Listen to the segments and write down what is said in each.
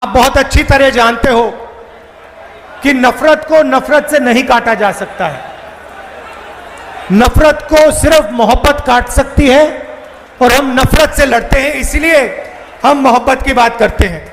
आप बहुत अच्छी तरह जानते हो कि नफरत को नफरत से नहीं काटा जा सकता है। नफरत को सिर्फ मोहब्बत काट सकती है और हम नफरत से लड़ते हैं, इसलिए हम मोहब्बत की बात करते हैं।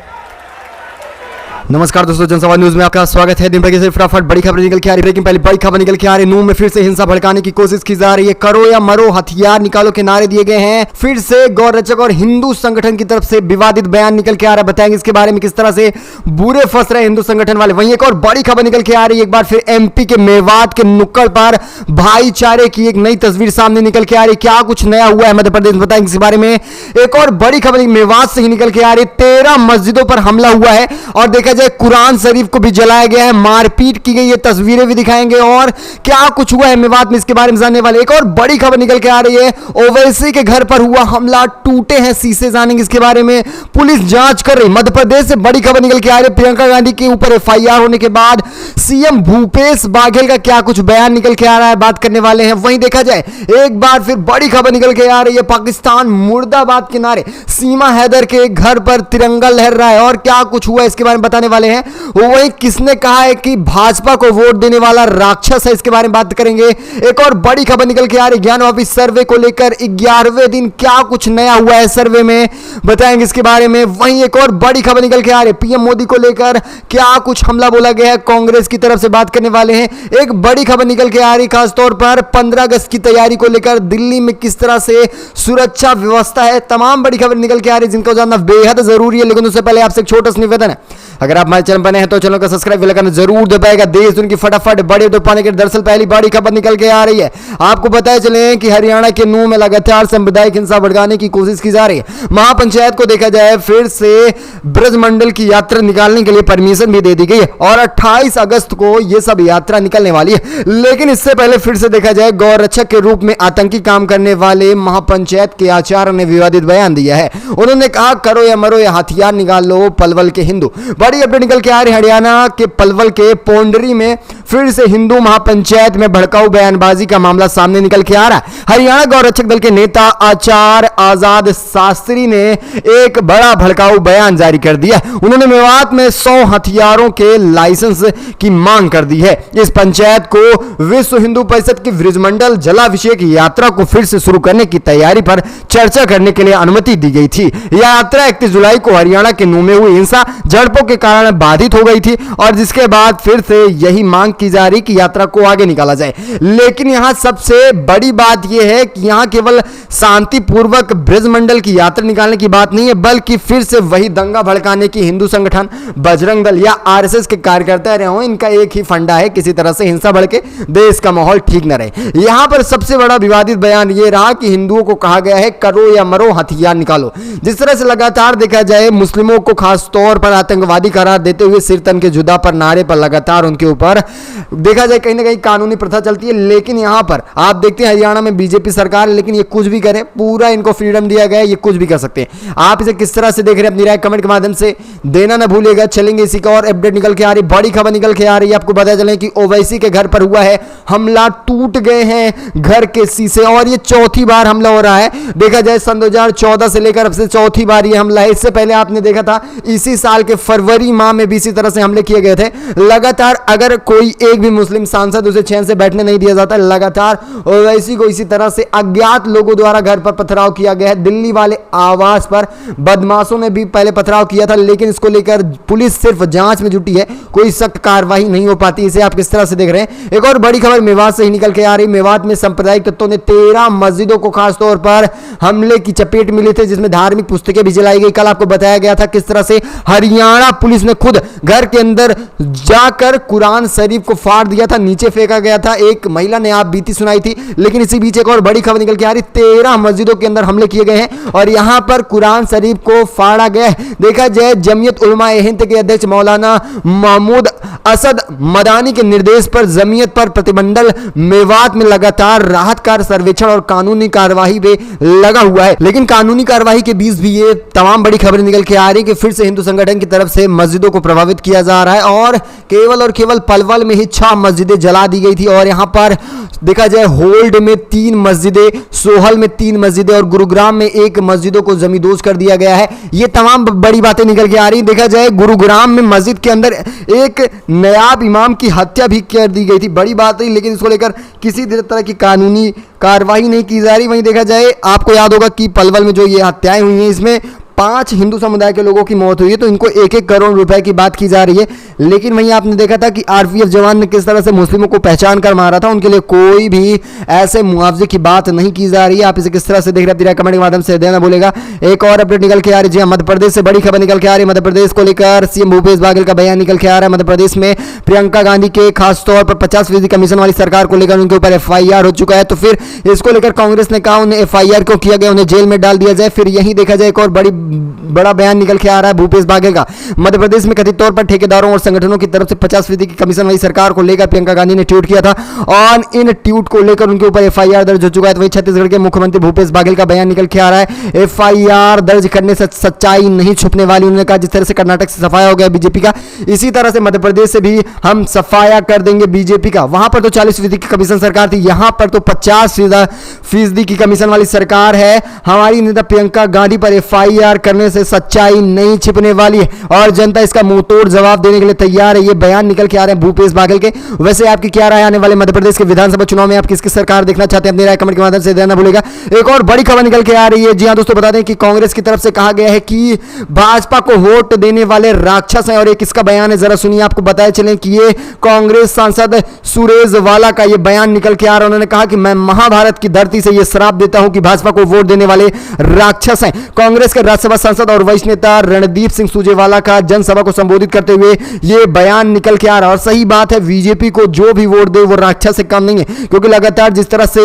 नमस्कार दोस्तों, जनसभा न्यूज में आपका स्वागत है। दिन भर से फटाफट बड़ी खबर निकल के आ रही है। लेकिन पहले बड़ी खबर निकल के आ रही है, नूह में फिर से हिंसा भड़काने की कोशिश की जा रही है। करो या मरो, हथियार निकालो के नारे दिए गए हैं। फिर से गौरचक और हिंदू संगठन की तरफ से विवादित बयान निकल के आ रहा है। बताएंगे इसके बारे में किस तरह से बुरे फंस रहे हिंदू संगठन वाले। वहीं एक और बड़ी खबर निकल के आ रही है, एक बार फिर एमपी के मेवात के नुक्कड़ पर भाईचारे की एक नई तस्वीर सामने निकल के आ रही है। क्या कुछ नया हुआ है मध्य प्रदेश में, बताएंगे इसके बारे में। एक और बड़ी खबर मेवात से ही निकल के आ रही है, 13 मस्जिदों पर हमला हुआ है और देखा जाए कुरान शरीफ को भी जलाया गया है, मारपीट की गई, ये तस्वीरें भी दिखाएंगे और क्या कुछ हुआ है मेवात में, इसके बारे में जानने वाले। एक और बड़ी खबर निकल के आ रही है, ओवैसी के घर पर हुआ हमला, टूटे हैं शीशे, जानेंगे इसके बारे में। पुलिस जांच कर रही। मध्य प्रदेश से बड़ी खबर निकल के आ रही है, प्रियंका गांधी के ऊपर एफआईआर होने के बाद सीएम भूपेश बाघेल का क्या कुछ बयान निकल के आ रहा है, बात करने वाले हैं। वहीं देखा जाए एक बार फिर बड़ी खबर निकल के आ रही है, पाकिस्तान मुर्दाबाद के नारे, सीमा हैदर के घर पर तिरंगा लहर रहा है और क्या कुछ हुआ इसके बारे में बताने वाले हैं। वहीं किसने कहा है कि भाजपा को वोट देने वाला राक्षस है, इसके बारे में बात करेंगे। एक और बड़ी खबर निकल के आ रही, ज्ञानवापी सर्वे को लेकर 11वें दिन क्या कुछ नया हुआ है सर्वे में, बताएंगे इसके बारे में। वहीं एक और बड़ी खबर निकल के आ रही, पीएम मोदी को लेकर क्या कुछ हमला बोला गया है कांग्रेस की तरफ से, बात करने वाले हैं। एक बड़ी खबर निकल के आ रही खासतौर पर 15 अगस्त की तैयारी को लेकर दिल्ली में किस तरह से सुरक्षा व्यवस्था है, तमाम बड़ी खबर निकल के आ रही जिनको जानना बेहद जरूरी है। लेकिन उससे पहले आपसे एक छोटा सा निवेदन है, अगर आप हमारे चैनल बने हैं तो चैनल को सब्सक्राइब करना जरूर दबाएगा। देश दुनिया की फटाफट बड़े तो पाने के दरअसल पहली बड़ी खबर निकल के आ रही है। आपको बताया चले कि हरियाणा के नूह में लगातार सांप्रदायिक हिंसा भड़काने की कोशिश की जा रही है। महापंचायत को देखा जाए फिर से ब्रजमंडल की यात्रा निकालने के लिए परमिशन भी दे दी गई है और 28 अगस्त को यह सब यात्रा निकलने वाली है। लेकिन इससे पहले फिर से देखा जाए गौरक्षक के रूप में आतंकी काम करने वाले महापंचायत के आचार्य ने विवादित बयान दिया है। उन्होंने कहा, करो या मरो या हथियार निकाल लो पलवल के हिंदू। बड़ी अपडेट निकल के आ रही, हरियाणा के पलवल के पोंडरी में फिर से हिंदू महापंचायत में भड़काऊ बयानबाजी का मामला सामने निकल के आ रहा है। हरियाणा गौरक्षक दल के नेता आचार्य आजाद शास्त्री ने एक बड़ा भड़काऊ बयान जारी कर दिया। उन्होंने मेवात में 100 हथियारों के लाइसेंस की मांग कर दी है। इस पंचायत को विश्व हिंदू परिषद की ब्रजमंडल जलाभिषेक यात्रा को फिर से शुरू करने की तैयारी पर चर्चा करने के लिए अनुमति दी गई थी। यह यात्रा 31 जुलाई को हरियाणा के नूह में हुई हिंसा झड़पों के कारण बाधित हो गई थी और जिसके बाद फिर से यही मांग की जा रही कि यात्रा को आगे निकाला जाए। लेकिन यहां सबसे बड़ी बात यह है कि यहां केवल शांतिपूर्वक ब्रजमंडल की यात्रा निकालने की बात नहीं है, बल्कि फिर से वही दंगा भड़काने की हिंदू संगठन बजरंग दल या आरएसएस के कार्यकर्ता रहे हों, इनका एक ही फंडा है, किसी तरह से हिंसा भड़के, देश का माहौल ठीक न रहे। यहां पर सबसे बड़ा विवादित बयान यह रहा कि हिंदुओं को कहा गया है, करो या मरो, हथियार निकालो। जिस तरह से लगातार देखा जाए मुस्लिमों को खास तौर पर आतंकवादी करार देते हुए सिरतन के जुदा पर नारे पर लगातार उनके ऊपर देखा जाए कहीं ना कहीं कानूनी प्रथा चलती है। लेकिन यहां पर आप देखते हैं हरियाणा में बीजेपी सरकार, लेकिन ये कुछ भी करे, पूरा इनको फ्रीडम दिया गया है, ये कुछ भी कर सकते हैं। आप इसे किस तरह से देख रहे हैं, अपनी राय कमेंट के माध्यम से देना ना भूलिएगा। चलेंगे इसी का और अपडेट निकल के आ रही, बड़ी खबर निकल के आ रही है। आपको पता चले कि ओवैसी के घर पर हुआ है हमला, टूट गए हैं घर के शीशे और ये चौथी बार हमला हो रहा है। देखा जाए सन 2014 से लेकर अब से चौथी बार ये हमला है। इससे पहले आपने देखा था इसी साल के फरवरी माह में भी इसी तरह से हमले किए गए थे। लगातार अगर कोई एक भी मुस्लिम सांसद उसे चैन से बैठने नहीं दिया जाता, लगातार ओवैसी को इसी तरह से अज्ञात लोगों द्वारा घर पर पथराव किया गया है। दिल्ली वाले आवास पर बदमाशों ने भी पहले पथराव किया था, लेकिन इसको लेकर पुलिस सिर्फ जांच में जुटी है, कोई सख्त कार्रवाई नहीं हो पाती। इसे आप किस तरह से देख रहे हैं। एक और बड़ी खबर मेवात से ही निकल के आ रही, मेवात में सांप्रदायिक तत्वों ने 13 मस्जिदों को खासतौर पर हमले की चपेट मिली थी, जिसमें धार्मिक पुस्तकें भी जलाई गई। कल आपको बताया गया था किस तरह से हरियाणा पुलिस ने खुद घर के अंदर जाकर कुरान शरीफ को फाड़ दिया था, नीचे फेंका गया था। एक महिला ने आप बीती सुनाई थी। लेकिन इसी बीच एक और बड़ी खबर निकल के आ रही, 13 मस्जिदों के अंदर हमले किए गए हैं और यहां पर कुरान शरीफ को फाड़ा गया है। देखा जाए जमीयत उलमा ए हिंद के अध्यक्ष मौलाना महमूद असद मदानी के निर्देश पर जमीयत पर प्रतिबंधन मेवात में लगातार राहत कार्य, सर्वेक्षण और कानूनी कार्यवाही पे लगा हुआ है। लेकिन कानूनी कार्यवाही के बीच भी ये तमाम बड़ी खबरें निकल के आ रही कि फिर से हिंदू संगठन की तरफ से मस्जिदों को प्रभावित किया जा रहा है और केवल पलवल में ही 6 मस्जिदें जला दी गई थी और यहाँ पर देखा जाए होल्ड में 3 मस्जिदें, सोहल में 3 मस्जिदें और गुरुग्राम में 1 मस्जिदों को जमींदोज कर दिया गया है। ये तमाम बड़ी बातें निकल के आ रही। देखा जाए गुरुग्राम में मस्जिद के अंदर एक नायाब इमाम की हत्या भी कर दी गई थी, बड़ी बात है, लेकिन इसको लेकर किसी तरह की कानूनी कार्रवाई नहीं की जा रही। वहीं देखा जाए आपको याद होगा कि पलवल में जो ये हत्याएं हुई हैं इसमें 5 हिंदू समुदाय के लोगों की मौत हुई है, तो इनको 1-1 करोड़ रुपए की बात की जा रही है। लेकिन वहीं आपने देखा था कि आरपीएफ जवान ने किस तरह से मुस्लिमों को पहचान कर मारा था, उनके लिए कोई भी ऐसे मुआवजे की बात नहीं की जा रही है। आप इसे किस तरह से देख रहे हैं कमेंट के माध्यम से देना भूलेगा। एक और अपडेट निकल के आ रही है, मध्य प्रदेश से बड़ी खबर निकल के आ रही है। मध्य प्रदेश को लेकर सीएम भूपेश बघेल का बयान निकल के आ रहा है। मध्य प्रदेश में प्रियंका गांधी के खासतौर पर 50% कमीशन वाली सरकार को लेकर उनके ऊपर एफआईआर हो चुका है, तो फिर इसको लेकर कांग्रेस ने कहा उन्हें एफआईआर क्यों किया गया, उन्हें जेल में डाल दिया जाए। फिर यही देखा जाए एक और बड़ा बयान निकल के आ रहा है भूपेश बघेल का। मध्य प्रदेश में कथित तौर पर ठेकेदारों और संगठनों की तरफ से 50% की कमीशन वाली सरकार को लेकर प्रियंका गांधी ने ट्वीट किया था और इन ट्वीट को लेकर उनके ऊपर एफआईआर दर्ज हो चुका है। तो वहीं छत्तीसगढ़ के मुख्यमंत्री भूपेश बघेल का बयान निकल के आ रहा है, एफआईआर दर्ज करने से सच्चाई नहीं छुपने वाली। उन्होंने कहा जिस तरह से कर्नाटक से सफाया हो गया बीजेपी का, इसी तरह से मध्य प्रदेश से भी हम सफाया कर देंगे बीजेपी का। वहां पर तो 40% की कमीशन सरकार थी, यहां पर तो 50% की कमीशन वाली सरकार है। हमारी नेता प्रियंका गांधी पर एफआईआर करने से सच्चाई नहीं छिपने वाली है और जनता इसका मुंहतोड़ जवाब देने के लिए तैयार है। ये बयान निकल के आ रहे हैं भूपेश बघेल के। वैसे आपकी क्या राय आने वाले मध्य प्रदेश के विधानसभा चुनाव में, आप किसकी सरकार देखना चाहते हैं, अपनी राय कमेंट के माध्यम से देना भूलेगा। एक और बड़ी खबर निकल के आ रही है, जी हां दोस्तों, बता दें कि कांग्रेस की तरफ से कहा गया है कि भाजपा को वोट देने वाले राक्षस हैं और एक किसका बयान है जरा सुनिए। आपको बताया चलें कि ये कांग्रेस सांसद सुरेशवाला का ये बयान निकल के आ रहा है। उन्होंने कहा कि मैं महाभारत की धरती से ये श्राप देता हूं कि भाजपा को वोट देने वाले राक्षस हैं। कांग्रेस के राज्यसभा सांसद और वरिष्ठ नेता रणदीप सिंह सुरजेवाला का जनसभा को संबोधित करते हुए यह बयान निकल के आ रहा है और सही बात है, बीजेपी को जो भी वोट दे वो राक्षस से कम नहीं है, क्योंकि लगातार जिस तरह से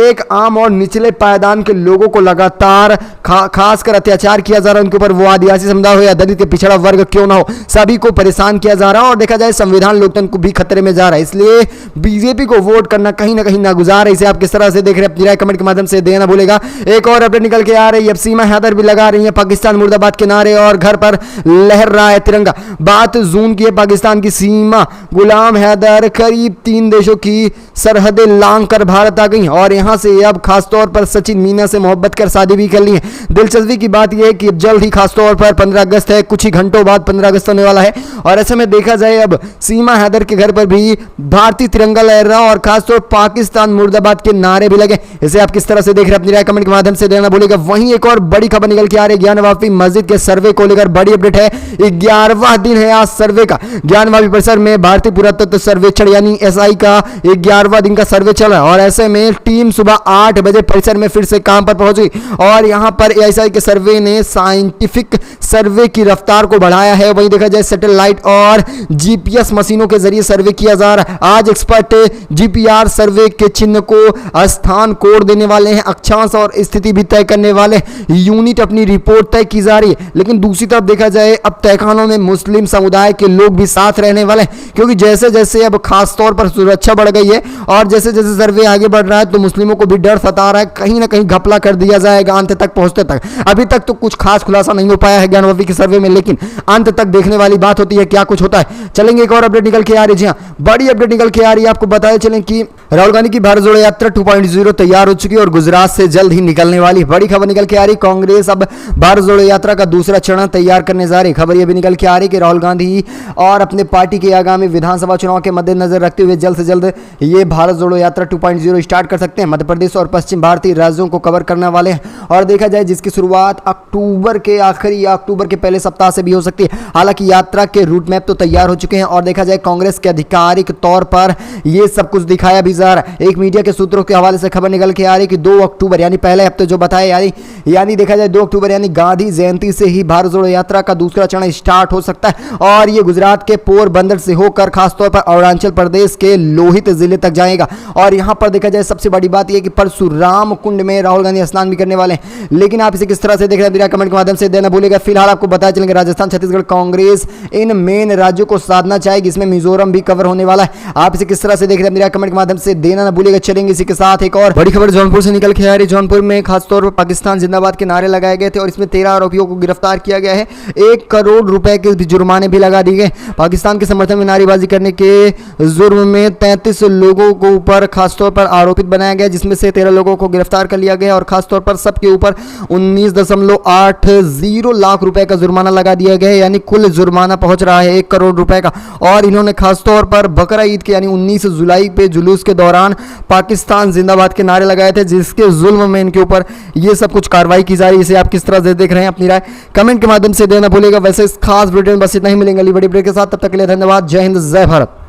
एक आम और निचले पायदान के लोगों को लगातार खासकर अत्याचार किया जा रहा है, उनके ऊपर वो आदिवासी समुदाय हो या दलित के पिछड़ा वर्ग क्यों ना हो, सभी को परेशान किया जा रहा है और देखा जाए संविधान लोकतंत्र को भी खतरे में जा रहा है। इसलिए बीजेपी को वोट करना कहीं ना कहीं नागुजार है। इसे आप किस तरह से देख रहे हैं, अपनी राय कमेंट के माध्यम से देना भूलेगा। एक और अपडेट निकल के आ रही है, अब सीमा हैदर भी लगा रही है पाकिस्तान मुर्दाबाद के नारे और घर पर लहर रहा है तिरंगा। बात जून की है, पाकिस्तान की सीमा गुलाम हैदर करीब 3 देशों की सरहदें लांघ कर भारत आ गई और यहां से अब खासतौर पर सचिन मीना से मोहब्बत कर शादी भी कर ली है। दिलचस्पी की बात यह है कि जल्द ही खासतौर पर 15 अगस्त है, कुछ ही घंटों बाद 15 अगस्त होने वाला है और ऐसे में देखा जाए अब सीमा हैदर के घर पर भी भारतीय तिरंगा लहर रहा और खासतौर पाकिस्तान मुर्दाबाद के नारे भी लगे। इसे आप किस तरह से देख रहे हैं, अपनी राय कमेंट के माध्यम से देना भूलेगा। वहीं एक और बड़ी खबर निकल के आ रही है, ज्ञानवापी मस्जिद के सर्वे को लेकर बड़ी अपडेट है। 11वां दिन है आज सर्वे का। ज्ञानवापी परिसर में भारतीय पुरातत्व सर्वेक्षण यानी एसआई का 11वां दिन का सर्वे चल रहा है और ऐसे में टीम सुबह 8 बजे परिसर में फिर से काम पर पहुंच गई और यहां पर एसआई के सर्वे ने साइंटिफिक सर्वे की रफ्तार को बढ़ाया है। वहीं देखा जाए सैटेलाइट और जीपीएस मशीनों के जरिए सर्वे किया जा रहा है। आज एक्सपर्ट जीपीआर सर्वे के चिन्ह को स्थान कोड देने वाले हैं, अक्षांश और स्थिति भी तय करने वाले यूनिट अपनी रिपोर्ट तय की जा रही है। लेकिन दूसरी तरफ देखा जाए अब तहखानों में मुस्लिम समुदाय के लोग भी साथ रहने वाले हैं, क्योंकि जैसे जैसे अब खास तौर पर सुरक्षा बढ़ गई है और जैसे जैसे सर्वे आगे बढ़ रहा है तो मुस्लिमों को भी डर सता रहा है कहीं ना कहीं घपला कर दिया जाएगा अंत तक पहुंचते तक। अभी तक तो कुछ खास खुलासा नहीं हो पाया है ज्ञानवापी के सर्वे में, लेकिन अंत तक देखने वाली बात होती है क्या कुछ होता है। चलेंगे एक और अपडेट निकल के आ रही है, जी हाँ बड़ी अपडेट निकल के आ रही है। आपको बताया चलें कि राहुल गांधी की भारत जोड़ो यात्रा 2.0 तैयार हो चुकी है और गुजरात से जल्द ही निकलने वाली बड़ी खबर निकल के आ रही। कांग्रेस अब भारत जोड़ो यात्रा का दूसरा चरण तैयार करने जा रही। खबर यह भी निकल के आ रही कि राहुल गांधी और अपने पार्टी के आगामी विधानसभा चुनाव के मद्देनजर रखते हुए जल्द से जल्द ये भारत जोड़ो यात्रा 2.0 स्टार्ट कर सकते हैं। मध्य प्रदेश और पश्चिम भारतीय राज्यों को कवर करने वाले हैं और देखा जाए जिसकी शुरुआत अक्टूबर के आखिरी या अक्टूबर के पहले सप्ताह से भी हो सकती है। हालांकि यात्रा के रूट मैप तो तैयार हो चुके हैं और देखा जाए कांग्रेस के आधिकारिक तौर पर यह सब कुछ दिखाया भी जा रहा है। एक मीडिया के सूत्रों के हवाले से खबर निकल के आ रही कि 2 अक्टूबर यानी पहले हफ्ते जो बताया यानी देखा जाए 2 अक्टूबर यानी गांधी जयंती से ही भारत जोड़ो यात्रा का दूसरा चरण स्टार्ट हो सकता है और ये गुजरात के पोरबंदर से होकर खासतौर पर अरुणाचल प्रदेश के लोहित जिले तक जाएगा। और यहां पर देखा जाए सबसे बड़ी बात यह कि परशुराम कुंड में राहुल गांधी स्नान भी करने वाले हैं। लेकिन आप इसे किस तरह से देख रहे हैं कमेंट के माध्यम से देना भूलेगा। फिलहाल आपको बताया चलेंगे राजस्थान छत्तीसगढ़ कांग्रेस इन मेन राज्यों को साधना चाहेगी, इसमें मिजोरम भी कवर होने वाला है। आप इसे किस तरह से देख रहे हैं कमेंट के माध्यम से देना ना भूलिएगा। चलेंगे इसी के साथ एक और बड़ी खबर जौनपुर से निकल के आ रही। जौनपुर में खासतौर पर पाकिस्तान जिंदाबाद के नारे लगाए गए थे और इसमें 13 आरोपियों को गिरफ्तार किया गया है। 1 करोड़ रुपए के जुर्माने भी लगा दिए गए। पाकिस्तान के समर्थन में नारेबाजी करने के जुर्म में 33 लोगों को ऊपर खासतौर पर आरोपित बनाया गया, जिसमें से 13 लोगों को गिरफ्तार कर लिया गया और खासतौर पर सबके ऊपर 19.80 लाख रुपए का जुर्माना लगा दिया गया है, यानी कुल जुर्माना पहुंच रहा है 1 करोड़ रुपए का। और इन्होंने खासतौर पर बकरा ईद के यानी 19 जुलाई पे जुलूस के दौरान पाकिस्तान जिंदाबाद के नारे लगाए थे, जिसके जुल्म में इनके ऊपर ये सब कुछ कार्रवाई की जा रही है। इसे आप किस तरह से देख रहे हैं, अपनी राय कमेंट के माध्यम से देना भूलिएगा। वैसे इस खास वीडियो में बस इतना ही, मिलेंगे अगली बड़ी ब्रेक के साथ। तब तक के लिए धन्यवाद। जय हिंद, जय भारत।